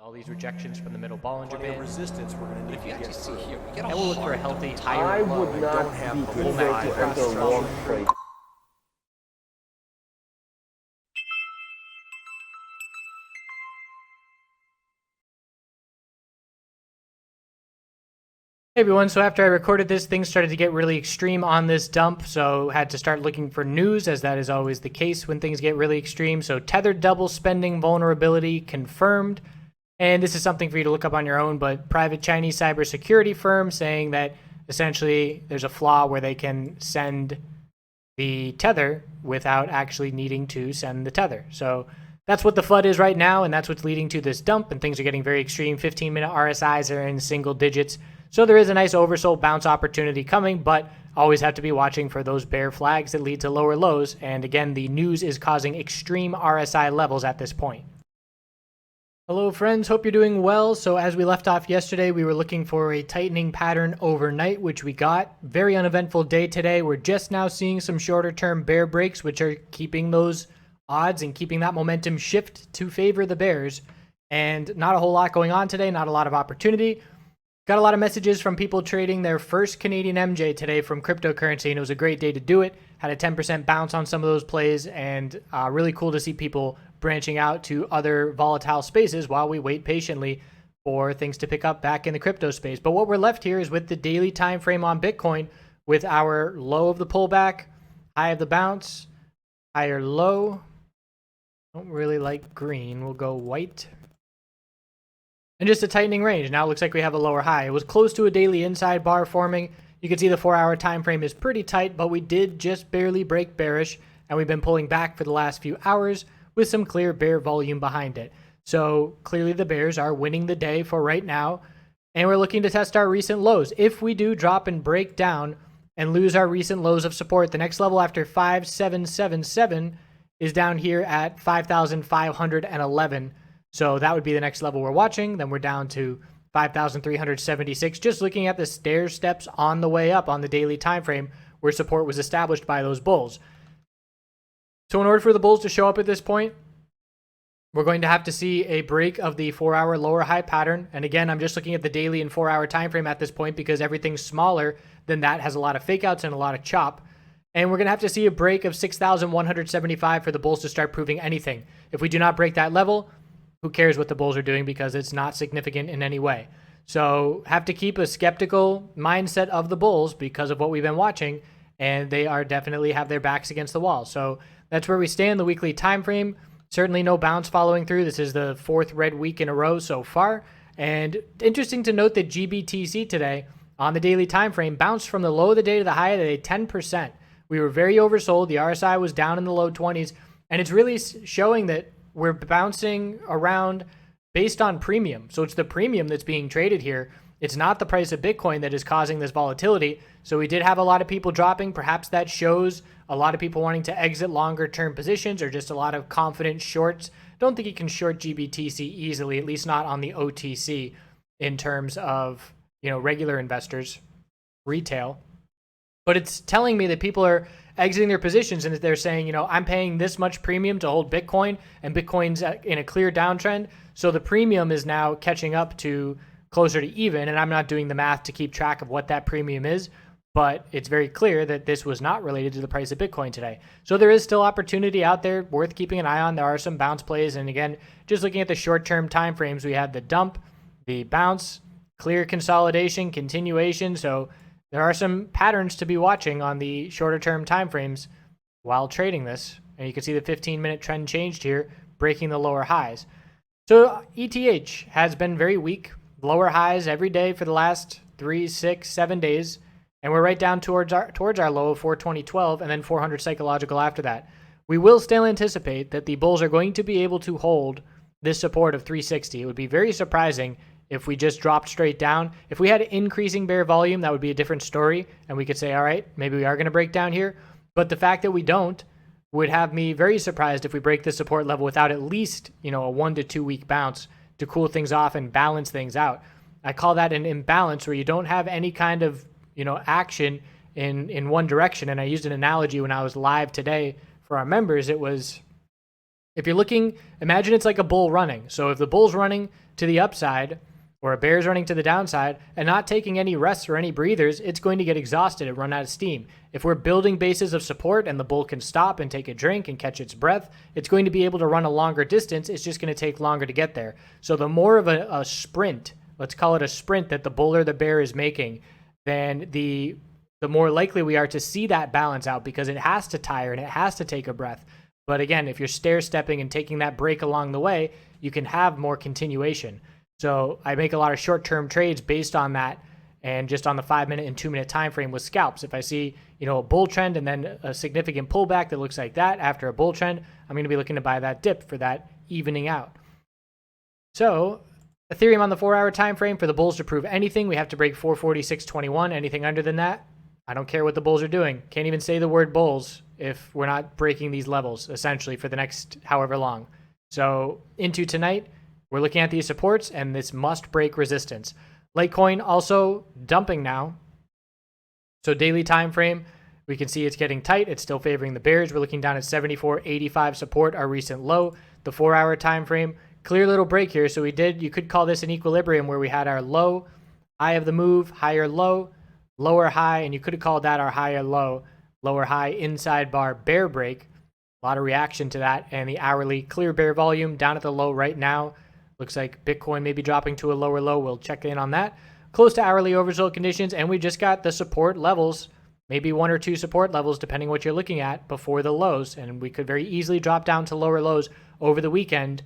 all these rejections from the middle Bollinger Band. Resistance we're going to need. If you actually see here, we get a And we'll look for a healthy higher I low. would not don't have be the convinced pullback to across enter the long trend. trade. Hey everyone, so after I recorded this, things started to get really extreme on this dump, so had to start looking for news, as that is always the case when things get really extreme. So tethered double spending vulnerability confirmed, and this is something for you to look up on your own, but private Chinese cybersecurity firm saying that essentially there's a flaw where they can send the tether without actually needing to send the tether. So that's what the FUD is right now, and that's what's leading to this dump, and things are getting very extreme. 15-minute RSIs are in single digits. So there is a nice oversold bounce opportunity coming, but always have to be watching for those bear flags that lead to lower lows. And again, the news is causing extreme RSI levels at this point. Hello friends, hope you're doing well. So as we left off yesterday, we were looking for a tightening pattern overnight, which we got. Very uneventful day today. We're just now seeing some shorter term bear breaks, which are keeping those odds and keeping that momentum shift to favor the bears. And not a whole lot going on today, not a lot of opportunity. Got a lot of messages from people trading their first Canadian MJ today from cryptocurrency, and it was a great day to do it. Had a 10% bounce on some of those plays, and really cool to see people branching out to other volatile spaces while we wait patiently for things to pick up back in the crypto space. But what we're left here is with the daily time frame on Bitcoin, with our low of the pullback, high of the bounce, higher low. Don't really like green. We'll go white. And just a tightening range. Now it looks like we have a lower high. It was close to a daily inside bar forming. You can see the 4-hour time frame is pretty tight, but we did just barely break bearish, and we've been pulling back for the last few hours with some clear bear volume behind it. So clearly the bears are winning the day for right now, and we're looking to test our recent lows. If we do drop and break down and lose our recent lows of support, the next level after 5777 is down here at 5,511. So that would be the next level we're watching. Then we're down to 5,376. Just looking at the stair steps on the way up on the daily time frame where support was established by those bulls. So in order for the bulls to show up at this point, we're going to have to see a break of the 4-hour lower high pattern. And again, I'm just looking at the daily and 4-hour time frame at this point because everything smaller than that has a lot of fake outs and a lot of chop. And we're going to have to see a break of 6,175 for the bulls to start proving anything. If we do not break that level, who cares what the bulls are doing because it's not significant in any way. So have to keep a skeptical mindset of the bulls because of what we've been watching, and they are definitely have their backs against the wall. So that's where we stand the weekly time frame. Certainly no bounce following through. This is the 4th red week in a row so far. And interesting to note that GBTC today on the daily time frame bounced from the low of the day to the high of the day 10%. We were very oversold. The RSI was down in the low 20s, and it's really showing that we're bouncing around based on premium. So it's the premium that's being traded here. It's not the price of Bitcoin that is causing this volatility. So we did have a lot of people dropping. Perhaps that shows a lot of people wanting to exit longer term positions or just a lot of confident shorts. Don't think you can short GBTC easily, at least not on the OTC in terms of, regular investors, retail. But it's telling me that people are exiting their positions and that they're saying, I'm paying this much premium to hold Bitcoin, and Bitcoin's in a clear downtrend. So the premium is now catching up to closer to even, and I'm not doing the math to keep track of what that premium is, but it's very clear that this was not related to the price of Bitcoin today. So there is still opportunity out there worth keeping an eye on. There are some bounce plays. And again, just looking at the short-term time frames, we had the dump, the bounce, clear consolidation, continuation. So there are some patterns to be watching on the shorter term timeframes while trading this. And you can see the 15-minute trend changed here, breaking the lower highs. So ETH has been very weak, lower highs every day for the last 3, 6, 7 days. And we're right down towards our low of 420.12 and then 400 psychological after that. We will still anticipate that the bulls are going to be able to hold this support of 360. It would be very surprising if we just dropped straight down. If we had increasing bear volume, that would be a different story, and we could say, all right, maybe we are going to break down here. But the fact that we don't would have me very surprised if we break the support level without at least, a 1 to 2 week bounce to cool things off and balance things out. I call that an imbalance where you don't have any kind of, action in one direction. And I used an analogy when I was live today for our members. It was, if you're looking, imagine it's like a bull running. So if the bull's running to the upside or a bear is running to the downside and not taking any rests or any breathers, it's going to get exhausted and run out of steam. If we're building bases of support and the bull can stop and take a drink and catch its breath, it's going to be able to run a longer distance. It's just going to take longer to get there. So the more of a sprint, let's call it a sprint, that the bull or the bear is making, then the more likely we are to see that balance out, because it has to tire and it has to take a breath. But again, if you're stair-stepping and taking that break along the way, you can have more continuation. So I make a lot of short-term trades based on that, and just on the 5-minute and 2-minute time frame with scalps. If I see, a bull trend and then a significant pullback that looks like that after a bull trend, I'm going to be looking to buy that dip for that evening out. So Ethereum on the 4-hour time frame, for the bulls to prove anything, we have to break 446.21. Anything under than that, I don't care what the bulls are doing. Can't even say the word bulls if we're not breaking these levels, essentially, for the next however long. So into tonight, we're looking at these supports, and this must break resistance. Litecoin also dumping now. So daily time frame, we can see it's getting tight. It's still favoring the bears. We're looking down at 74.85 support, our recent low. The 4-hour time frame, clear little break here. So you could call this an equilibrium, where we had our low, high of the move, higher low, lower high, and you could have called that our higher low, lower high, inside bar bear break. A lot of reaction to that, and the hourly clear bear volume down at the low right now. Looks like Bitcoin may be dropping to a lower low. We'll check in on that. Close to hourly oversold conditions, and we just got the support levels, maybe 1 or 2 support levels, depending what you're looking at, before the lows, and we could very easily drop down to lower lows over the weekend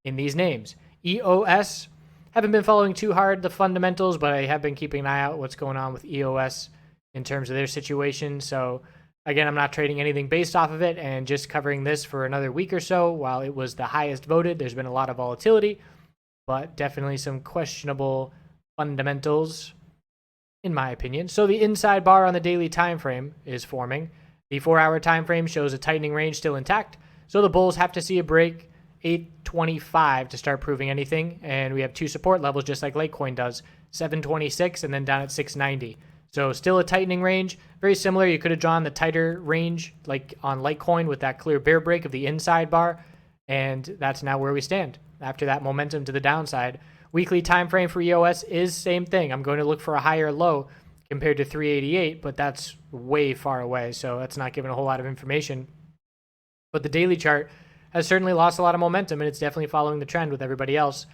in these names. EOS, haven't been following too hard the fundamentals, but I have been keeping an eye out what's going on with EOS in terms of their situation. So again, I'm not trading anything based off of it, and just covering this for another week or so. While it was the highest voted, there's been a lot of volatility, but definitely some questionable fundamentals, in my opinion. So the inside bar on the daily time frame is forming. The 4-hour time frame shows a tightening range still intact. So the bulls have to see a break 825 to start proving anything, and we have 2 support levels just like Litecoin does, 726 and then down at 690. So still a tightening range, very similar. You could have drawn the tighter range like on Litecoin with that clear bear break of the inside bar, and that's now where we stand after that momentum to the downside. Weekly time frame for EOS is same thing. I'm going to look for a higher low compared to 388, but that's way far away, so that's not giving a whole lot of information. But the daily chart has certainly lost a lot of momentum, and it's definitely following the trend with everybody else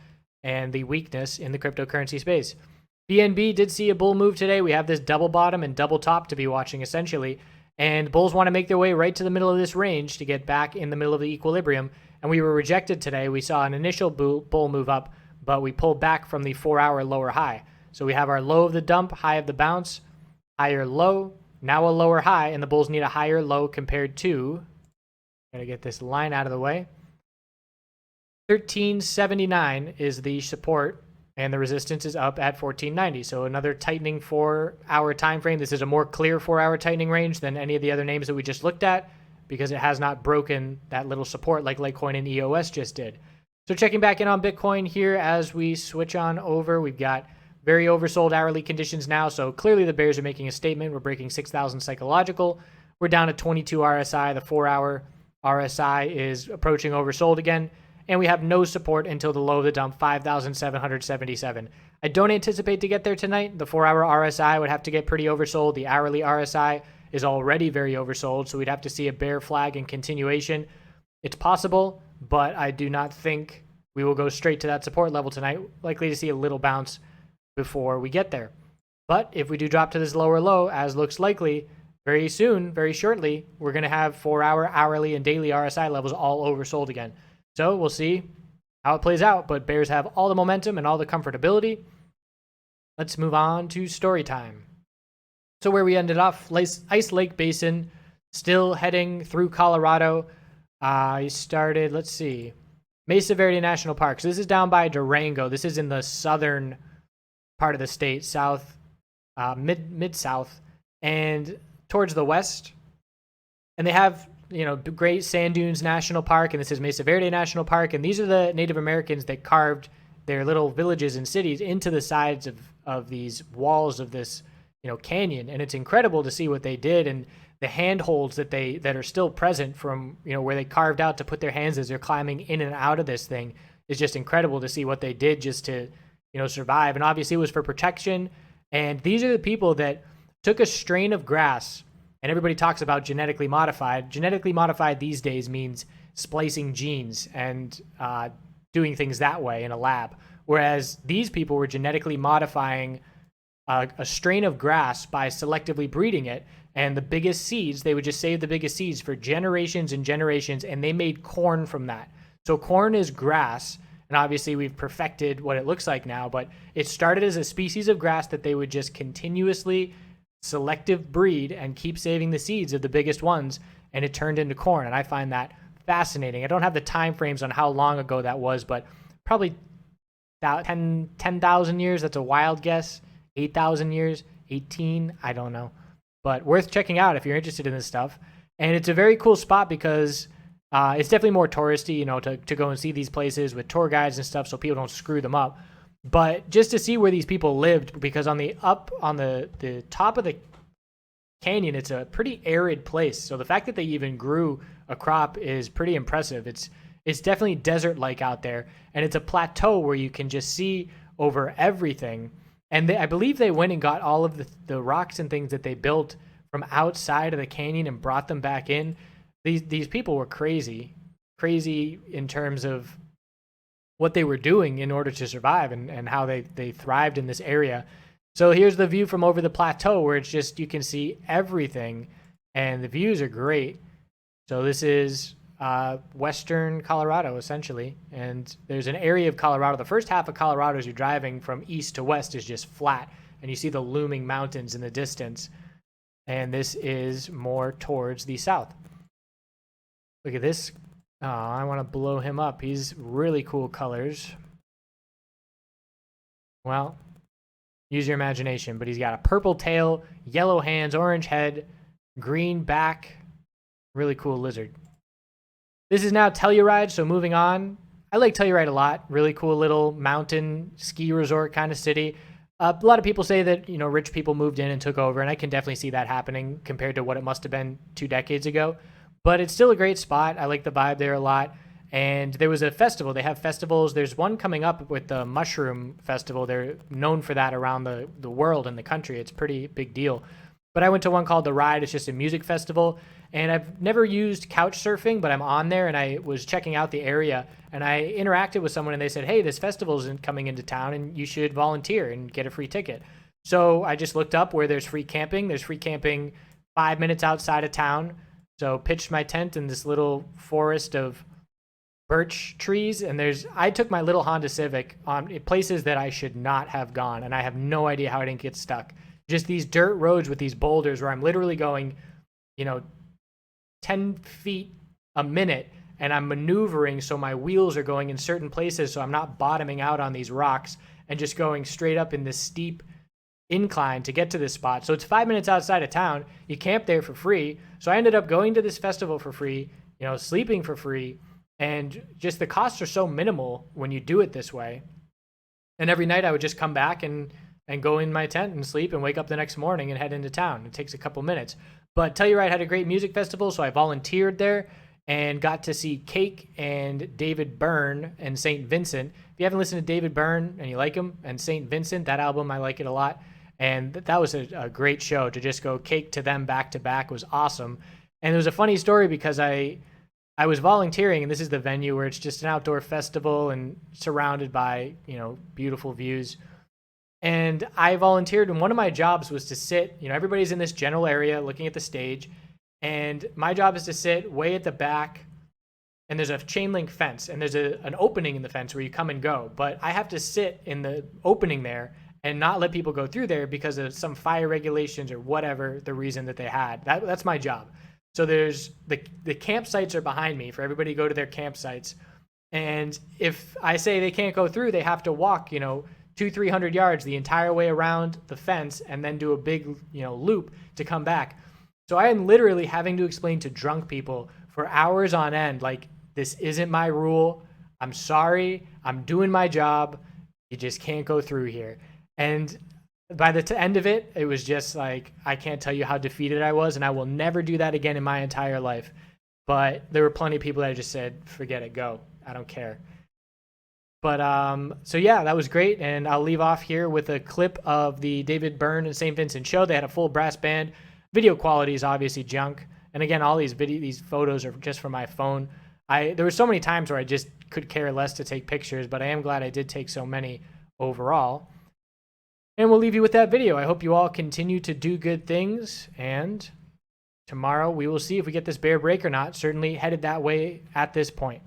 and the weakness in the cryptocurrency space. BNB did see a bull move today. We have this double bottom and double top to be watching, essentially. And bulls want to make their way right to the middle of this range to get back in the middle of the equilibrium. And we were rejected today. We saw an initial bull move up, but we pulled back from the 4-hour lower high. So we have our low of the dump, high of the bounce, higher low, now a lower high, and the bulls need a higher low compared to, gotta get this line out of the way, 1379 is the support, and the resistance is up at 1490. So another tightening 4-hour time frame. This is a more clear 4-hour tightening range than any of the other names that we just looked at, because it has not broken that little support like Litecoin and EOS just did. So checking back in on Bitcoin here as we switch on over, we've got very oversold hourly conditions now. So clearly the bears are making a statement. We're breaking 6,000 psychological. We're down at 22 RSI. The 4-hour RSI is approaching oversold again. And we have no support until the low of the dump, 5,777. I don't anticipate to get there tonight. The 4-hour RSI would have to get pretty oversold. The hourly RSI is already very oversold, so we'd have to see a bear flag in continuation. It's possible, but I do not think we will go straight to that support level tonight. Likely to see a little bounce before we get there. But if we do drop to this lower low, as looks likely, very soon, very shortly, we're going to have 4-hour, hourly, and daily RSI levels all oversold again. So we'll see how it plays out, but bears have all the momentum and all the comfortability. Let's move on to story time. So where we ended off, Ice Lake Basin, still heading through Colorado. I started, let's see, Mesa Verde National Park. So this is down by Durango. This is in the southern part of the state, south, mid-south, and towards the west. And they have, Great Sand Dunes National Park, and this is Mesa Verde National Park. And these are the Native Americans that carved their little villages and cities into the sides of these walls of this, canyon. And it's incredible to see what they did and the handholds that are still present from, where they carved out to put their hands as they're climbing in and out of this thing. is just incredible to see what they did just to, survive. And obviously it was for protection. And these are the people that took a strain of grass, and everybody talks about genetically modified. Genetically modified these days means splicing genes and doing things that way in a lab. Whereas these people were genetically modifying a strain of grass by selectively breeding it. And the biggest seeds, they would just save the biggest seeds for generations and generations, and they made corn from that. So corn is grass, and obviously we've perfected what it looks like now, but it started as a species of grass that they would just continuously selective breed and keep saving the seeds of the biggest ones, and it turned into corn. And I find that fascinating. I don't have the time frames on how long ago that was, but probably 10,000 years. That's a wild guess. 8,000 years, 18, I don't know. But worth checking out if you're interested in this stuff. And it's a very cool spot because it's definitely more touristy, to go and see these places with tour guides and stuff so people don't screw them up. But just to see where these people lived, because on the top of the canyon, it's a pretty arid place. So the fact that they even grew a crop is pretty impressive. It's definitely desert-like out there, and it's a plateau where you can just see over everything. And I believe they went and got all of the rocks and things that they built from outside of the canyon and brought them back in. These people were crazy in terms of what they were doing in order to survive and how they thrived in this area. So here's the view from over the plateau where it's just, you can see everything and the views are great. So this is western Colorado, essentially. And there's an area of Colorado. The first half of Colorado, as you're driving from east to west, is just flat. And you see the looming mountains in the distance. And this is more towards the south. Look at this. Oh, I want to blow him up. He's really cool colors. Well, use your imagination. But he's got a purple tail, yellow hands, orange head, green back. Really cool lizard. This is now Telluride, so moving on. I like Telluride a lot. Really cool little mountain ski resort kind of city. A lot of people say that, rich people moved in and took over, and I can definitely see that happening compared to what it must have been 2 decades ago. But it's still a great spot. I like the vibe there a lot. And there was a festival. They have festivals. There's one coming up with the Mushroom Festival. They're known for that around the world and the country. It's a pretty big deal. But I went to one called The Ride. It's just a music festival. And I've never used couch surfing, but I'm on there and I was checking out the area and I interacted with someone and they said, hey, this festival isn't coming into town and you should volunteer and get a free ticket. So I just looked up where there's free camping. There's free camping 5 minutes outside of town. So pitched my tent in this little forest of birch trees. And I took my little Honda Civic on places that I should not have gone. And I have no idea how I didn't get stuck. Just these dirt roads with these boulders where I'm literally going, 10 feet a minute and I'm maneuvering so my wheels are going in certain places so I'm not bottoming out on these rocks and just going straight up in this steep incline to get to this spot. So it's 5 minutes outside of town. You camp there for free. So I ended up going to this festival for free, sleeping for free, and just the costs are so minimal when you do it this way. And every night I would just come back and go in my tent and sleep and wake up the next morning and head into town. It takes a couple minutes. But Telluride had a great music festival, so I volunteered there and got to see Cake and David Byrne and St. Vincent. If you haven't listened to David Byrne and you like him, and St. Vincent, that album, I like it a lot. And that was a great show. To just go Cake to them back to back was awesome. And it was a funny story because I was volunteering, and this is the venue where it's just an outdoor festival and surrounded by, beautiful views. And I volunteered, and one of my jobs was to sit, everybody's in this general area looking at the stage, and my job is to sit way at the back, and there's a chain link fence, and there's an opening in the fence where you come and go, but I have to sit in the opening there and not let people go through there because of some fire regulations or whatever the reason that they had. That's my job. So there's the campsites are behind me for everybody to go to their campsites, and if I say they can't go through, they have to walk, 200-300 yards the entire way around the fence and then do a big, loop to come back. So I am literally having to explain to drunk people for hours on end, like, this isn't my rule. I'm sorry. I'm doing my job. You just can't go through here. And by the end of it, it was just like, I can't tell you how defeated I was, and I will never do that again in my entire life. But there were plenty of people that just said, forget it, go. I don't care. But so yeah, that was great, and I'll leave off here with a clip of the David Byrne and St. Vincent show. They had a full brass band. Video quality is obviously junk, and again, all these photos are just from my phone. There were so many times where I just could care less to take pictures, but I am glad I did take so many overall. And we'll leave you with that video. I hope you all continue to do good things, and tomorrow we will see if we get this bear break or not. Certainly headed that way at this point.